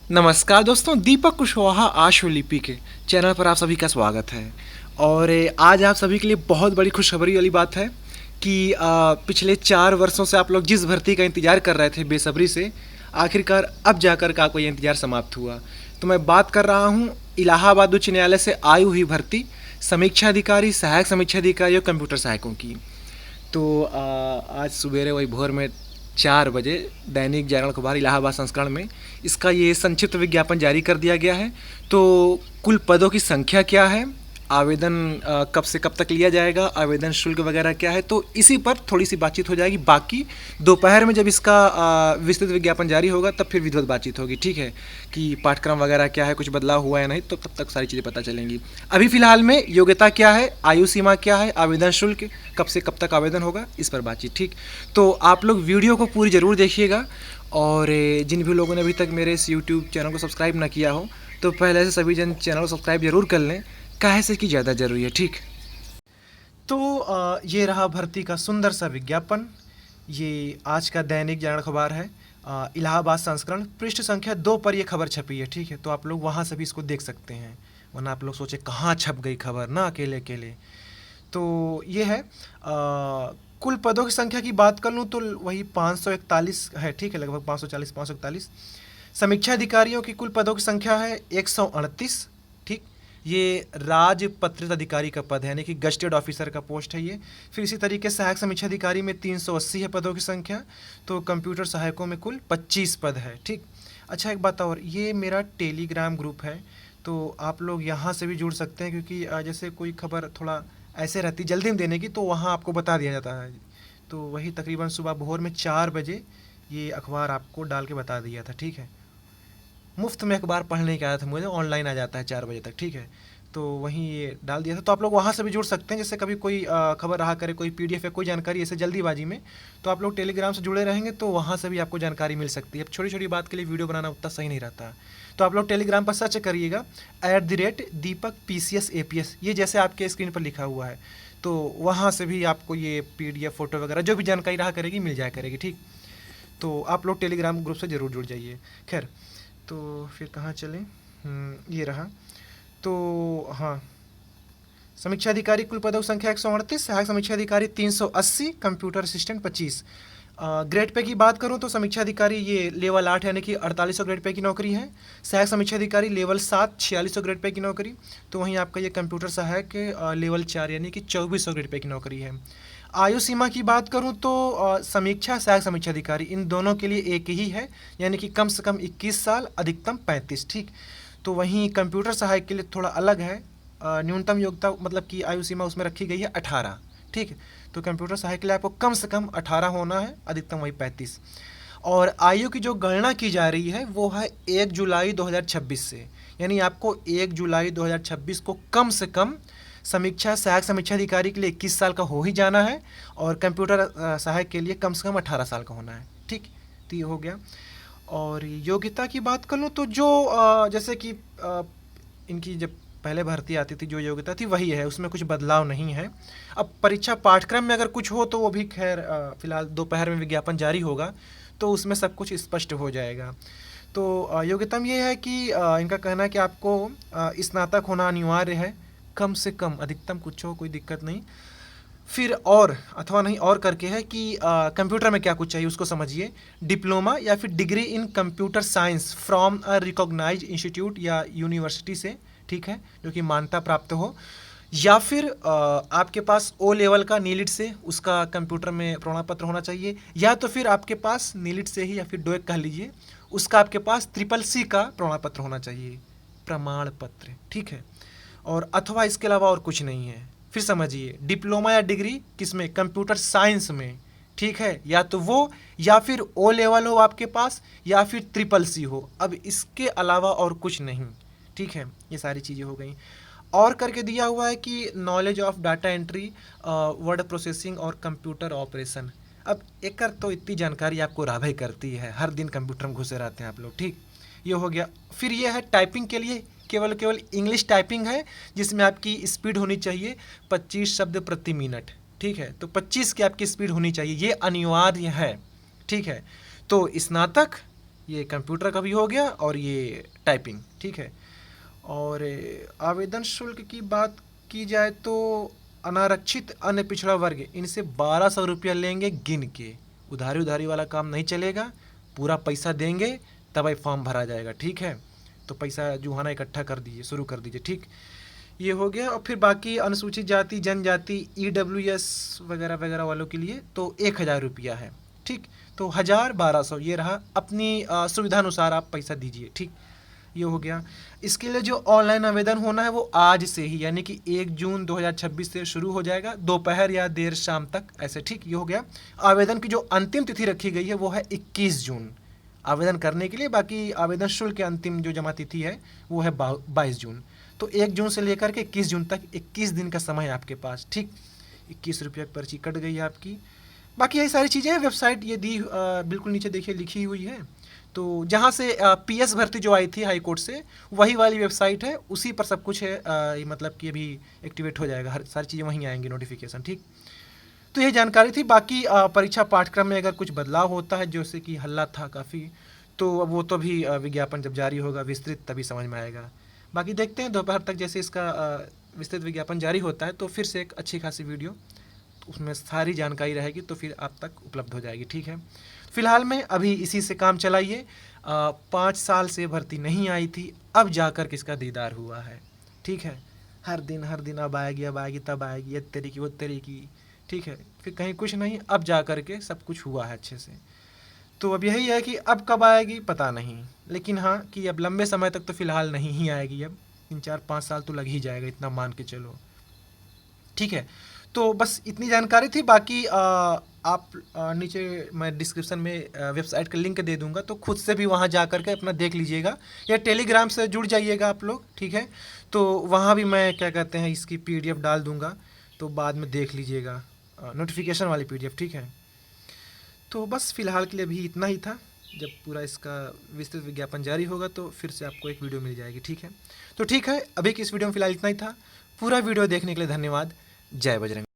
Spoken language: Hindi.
नमस्कार दोस्तों, दीपक कुशवाहा आशुलिपि के चैनल पर आप सभी का स्वागत है। और आज आप सभी के लिए बहुत बड़ी खुशखबरी वाली बात है कि पिछले 4 वर्षों से आप लोग जिस भर्ती का इंतज़ार कर रहे थे बेसब्री से, आखिरकार अब जाकर का आपको ये इंतज़ार समाप्त हुआ। तो मैं बात कर रहा हूँ इलाहाबाद उच्च न्यायालय से आई हुई भर्ती समीक्षा अधिकारी, सहायक समीक्षा अधिकारी और कंप्यूटर सहायकों की। तो आज सुबेरे वही भोर में 4 बजे दैनिक जागरण अखबार इलाहाबाद संस्करण में इसका ये संक्षिप्त विज्ञापन जारी कर दिया गया है। तो कुल पदों की संख्या क्या है, आवेदन कब से कब तक लिया जाएगा, आवेदन शुल्क वगैरह क्या है, तो इसी पर थोड़ी सी बातचीत हो जाएगी। बाकी दोपहर में जब इसका विस्तृत विज्ञापन जारी होगा तब फिर विधिवत बातचीत होगी, ठीक है, कि पाठ्यक्रम वगैरह क्या है, कुछ बदलाव हुआ है नहीं, तो तब तक सारी चीज़ें पता चलेंगी। अभी फ़िलहाल में योग्यता क्या है, आयु सीमा क्या है, आवेदन शुल्क कब से कब तक आवेदन होगा, इस पर बातचीत, ठीक। तो आप लोग वीडियो को पूरी ज़रूर देखिएगा। और जिन भी लोगों ने अभी तक मेरे इस यूट्यूब चैनल को सब्सक्राइब ना किया हो तो पहले से सभी जन चैनल को सब्सक्राइब जरूर कर लें, काहे से कि ज़्यादा ज़रूरी है, ठीक। तो ये रहा भर्ती का सुंदर सा विज्ञापन। ये आज का दैनिक जागरण अखबार है, इलाहाबाद संस्करण पृष्ठ संख्या 2 पर यह खबर छपी है, ठीक है। तो आप लोग वहाँ से भी इसको देख सकते हैं, वरना आप लोग सोचे कहाँ छप गई खबर ना, अकेले अकेले। तो ये है कुल पदों की संख्या की बात कर लूँ तो वही 541 है, ठीक है, लगभग 540 541। समीक्षा अधिकारियों की कुल पदों की संख्या है 138, ठीक। ये राजपत्रित अधिकारी का पद है, यानी कि गजटेड ऑफिसर का पोस्ट है ये। फिर इसी तरीके से सहायक समीक्षा अधिकारी में 380 है पदों की संख्या। तो कंप्यूटर सहायकों में कुल 25 पद है, ठीक। अच्छा, एक बात और, ये मेरा टेलीग्राम ग्रुप है, तो आप लोग यहाँ से भी जुड़ सकते हैं, क्योंकि जैसे कोई खबर थोड़ा ऐसे रहती जल्दी में देने की, तो वहाँ आपको बता दिया जाता है। तो वही तकरीबन सुबह भोर में 4 बजे ये अखबार आपको डाल के बता दिया था, ठीक है। मुफ्त में अखबार पढ़ने के आया था मुझे, ऑनलाइन आ जाता है 4 बजे तक, ठीक है। तो वहीं ये डाल दिया था, तो आप लोग वहाँ से भी जुड़ सकते हैं। जैसे कभी कोई खबर रहा करे, कोई पीडीएफ या कोई जानकारी ऐसे जल्दीबाजी में, तो आप लोग टेलीग्राम से जुड़े रहेंगे तो वहाँ से भी आपको जानकारी मिल सकती है। अब छोटी छोटी बात के लिए वीडियो बनाना उतना सही नहीं रहता, तो आप लोग टेलीग्राम पर सर्च करिएगा @दीपक PCS APS, ये जैसे आपके स्क्रीन पर लिखा हुआ है। तो वहाँ से भी आपको ये PDF फोटो वगैरह जो भी जानकारी रहा करेगी मिल जाया करेगी, ठीक। तो आप लोग टेलीग्राम ग्रुप से ज़रूर जुड़ जाइए। खैर, तो फिर कहाँ चलें, ये रहा। तो हाँ, समीक्षा अधिकारी कुल पदों की संख्या 138, सहायक समीक्षा अधिकारी 380, कंप्यूटर असिस्टेंट 25। ग्रेड पे की बात करूं तो समीक्षा अधिकारी ये लेवल 8 यानी कि 4800 ग्रेड पे की नौकरी है। सहायक समीक्षा अधिकारी लेवल 7 4600 ग्रेड पे की नौकरी। तो वहीं आपका ये कंप्यूटर सहायक लेवल 4 यानी कि 2400 ग्रेड पे की नौकरी है। आयु सीमा की बात करूं तो समीक्षा सहायक समीक्षा अधिकारी इन दोनों के लिए एक ही है, यानी कि कम से कम 21 साल, अधिकतम 35, ठीक। तो वहीं कंप्यूटर सहायक के लिए थोड़ा अलग है, न्यूनतम योग्यता मतलब कि आयु सीमा उसमें रखी गई है 18, ठीक है। तो कंप्यूटर सहायक के लिए आपको कम से कम 18 होना है, अधिकतम वही 35। और आयु की जो गणना की जा रही है वो है 1 जुलाई 2026 से, यानी आपको 1 जुलाई 2026 को कम से कम समीक्षा सहायक समीक्षा अधिकारी के लिए 21 साल का हो ही जाना है, और कंप्यूटर सहायक के लिए कम से कम 18 साल का होना है, ठीक। तो ये हो गया। और योग्यता की बात कर लूँ तो जो जैसे कि इनकी जब पहले भर्ती आती थी जो योग्यता थी वही है, उसमें कुछ बदलाव नहीं है। अब परीक्षा पाठ्यक्रम में अगर कुछ हो तो वो भी खैर फिलहाल दोपहर में विज्ञापन जारी होगा तो उसमें सब कुछ स्पष्ट हो जाएगा। तो योग्यता में ये है कि इनका कहना है कि आपको स्नातक होना अनिवार्य है, कम से कम, अधिकतम कुछ हो कोई दिक्कत नहीं। फिर और अथवा नहीं और करके है कि कंप्यूटर में क्या कुछ चाहिए उसको समझिए। डिप्लोमा या फिर degree in computer science from a recognised institute या यूनिवर्सिटी से, ठीक है, जो कि मान्यता प्राप्त हो। या फिर आपके पास O लेवल का नीलिट से उसका कंप्यूटर में प्रमाण पत्र होना चाहिए, या तो फिर आपके पास नीलिट से ही या फिर डोएक कह लीजिए उसका आपके पास CCC का प्रमाण पत्र होना चाहिए, प्रमाण पत्र, ठीक है। और अथवा इसके अलावा और कुछ नहीं है। फिर समझिए, डिप्लोमा या डिग्री किसमें, कंप्यूटर साइंस में, ठीक है, या तो वो, या फिर O लेवल हो आपके पास, या फिर CCC हो। अब इसके अलावा और कुछ नहीं, ठीक है। ये सारी चीज़ें हो गई। और करके दिया हुआ है कि knowledge of data entry, word processing और कंप्यूटर ऑपरेशन। अब एक तो इतनी जानकारी आपको राभे करती है, हर दिन कंप्यूटर में घुसे रहते हैं आप लोग, ठीक। ये हो गया। फिर ये है टाइपिंग के लिए केवल इंग्लिश टाइपिंग है, जिसमें आपकी स्पीड होनी चाहिए 25 शब्द प्रति मिनट, ठीक है। तो 25 की आपकी स्पीड होनी चाहिए, ये अनिवार्य है, ठीक है। तो स्नातक, ये कंप्यूटर का भी हो गया और ये टाइपिंग, ठीक है। और आवेदन शुल्क की बात की जाए तो अनारक्षित अन्य पिछड़ा वर्ग इनसे 1200 रुपया लेंगे गिन के। उधारी उधारी वाला काम नहीं चलेगा, पूरा पैसा देंगे तब ही फॉर्म भरा जाएगा, ठीक है। तो पैसा जुहाना इकट्ठा कर दीजिए, शुरू कर दीजिए, ठीक। ये हो गया। और फिर बाकी अनुसूचित जाति जनजाति EWS वगैरह वगैरह वालों के लिए तो 1000 रुपया है, ठीक। तो 1000-1200 ये रहा, अपनी सुविधानुसार आप पैसा दीजिए, ठीक। ये हो गया। इसके लिए जो ऑनलाइन आवेदन होना है वो आज से ही, यानी कि 1 जून 2026 से शुरू हो जाएगा, दोपहर या देर शाम तक ऐसे, ठीक। ये हो गया। आवेदन की जो अंतिम तिथि रखी गई है वो है 21 जून आवेदन करने के लिए। बाकी आवेदन शुल्क की अंतिम जो जमा तिथि है वो है 22 जून। तो 1 जून से लेकर के 21 जून तक 21 दिन का समय है आपके पास, ठीक। 21 रुपये की पर्ची कट गई है आपकी। बाकी यही सारी चीज़ें हैं, वेबसाइट ये दी बिल्कुल नीचे देखिए लिखी हुई है। तो जहाँ से PS भर्ती जो आई थी हाई कोर्ट से, वही वाली वेबसाइट है, उसी पर सब कुछ है। ये मतलब कि अभी एक्टिवेट हो जाएगा, हर सारी चीज़ें वहीं आएंगी नोटिफिकेशन, ठीक। तो ये जानकारी थी। बाकी परीक्षा पाठ्यक्रम में अगर कुछ बदलाव होता है, जैसे कि हल्ला था काफ़ी, तो अब वो तो भी विज्ञापन जब जारी होगा विस्तृत तभी समझ में आएगा। बाकी देखते हैं दोपहर तक जैसे इसका विस्तृत विज्ञापन जारी होता है तो फिर से एक अच्छी खासी वीडियो, तो उसमें सारी जानकारी रहेगी तो फिर आप तक उपलब्ध हो जाएगी, ठीक है। फिलहाल में अभी इसी से काम चलाइए। 5 साल से भर्ती नहीं आई थी, अब जाकर किसका दीदार हुआ है, ठीक है। हर दिन अब आएगी तब आएगी, ये तेरी की वो तेरी की, ठीक है। फिर कहीं कुछ नहीं, अब जा कर के सब कुछ हुआ है अच्छे से। तो अब यही है कि अब कब आएगी पता नहीं, लेकिन हाँ कि अब लंबे समय तक तो फ़िलहाल नहीं ही आएगी, अब 3-4-5 साल तो लग ही जाएगा, इतना मान के चलो, ठीक है। तो बस इतनी जानकारी थी। बाकी आप नीचे मैं डिस्क्रिप्शन में वेबसाइट का लिंक दे दूंगा, तो खुद से भी वहाँ जा कर के अपना देख लीजिएगा, या टेलीग्राम से जुड़ जाइएगा आप लोग, ठीक है। तो वहाँ भी मैं क्या कहते हैं इसकी PDF डाल दूँगा, तो बाद में देख लीजिएगा, नोटिफिकेशन वाली PDF, ठीक है। तो बस फ़िलहाल के लिए भी इतना ही था। जब पूरा इसका विस्तृत विज्ञापन जारी होगा तो फिर से आपको एक वीडियो मिल जाएगी, ठीक है। तो ठीक है, अभी की इस वीडियो में फ़िलहाल इतना ही था। पूरा वीडियो देखने के लिए धन्यवाद। जय बजरंग।